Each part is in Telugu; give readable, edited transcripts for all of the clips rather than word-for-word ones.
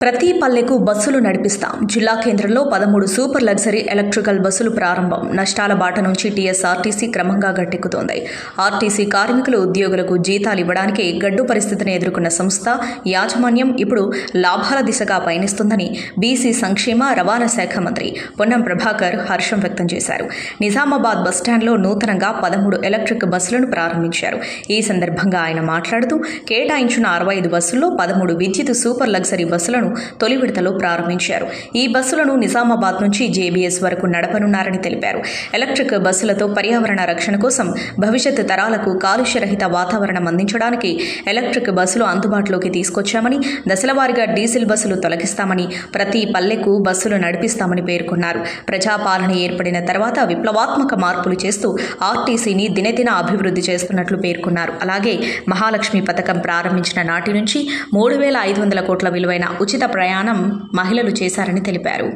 ప్రతి పల్లెకు బస్సులు నడిపిస్తాం. జిల్లా కేంద్రంలో 13 సూపర్ లగ్జరీ ఎలక్ట్రికల్ బస్సులు ప్రారంభం. నష్టాల బాట నుంచి టీఎస్ఆర్టీసీ క్రమంగా గట్టెక్కుతోంది. ఆర్టీసీ కార్మికులు, ఉద్యోగులకు జీతాలు ఇవ్వడానికి గడ్డు పరిస్థితిని ఎదుర్కొన్న సంస్థ యాజమాన్యం ఇప్పుడు లాభాల దిశగా పయనిస్తుందని బీసీ సంక్షేమ, రవాణా శాఖ మంత్రి పొన్నం ప్రభాకర్ హర్షం వ్యక్తం చేశారు. నిజామాబాద్ బస్టాండ్లో నూతనంగా 13 ఎలక్ట్రిక్ బస్సులను ప్రారంభించారు. ఈ సందర్భంగా ఆయన మాట్లాడుతూ కేటాయించిన 65 బస్సుల్లో 13 విద్యుత్ సూపర్ లగ్జరీ బస్సులను తొలి విడతలో ప్రారంభించారు. ఈ బస్సులను నిజామాబాద్ నుంచి జేబీఎస్ వరకు నడపనున్నారని తెలిపారు. ఎలక్ట్రిక్ బస్సులతో పర్యావరణ రక్షణ కోసం భవిష్యత్ తరాలకు కాలుష్యరహిత వాతావరణం అందించడానికి ఎలక్ట్రిక్ బస్సులు అందుబాటులోకి తీసుకొచ్చామని, దశలవారీగా డీజిల్ బస్సులు తొలగిస్తామని, ప్రతి పల్లెకు బస్సులు నడిపిస్తామని పేర్కొన్నారు. ప్రజాపాలన ఏర్పడిన తర్వాత విప్లవాత్మక మార్పులు చేస్తూ ఆర్టీసీని దినదిన అభివృద్ధి చేస్తున్నట్లు పేర్కొన్నారు. అలాగే మహాలక్ష్మి పథకం ప్రారంభించిన నాటి నుంచి 3,500 కోట్ల విలువైన ఉచిత ప్రయాణం మహిళలు చేశారని తెలిపారు.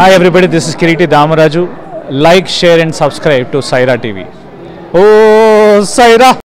Hi everybody, this is Kiriti Damaraju. Like, share and subscribe to Saira TV. Oh, Saira!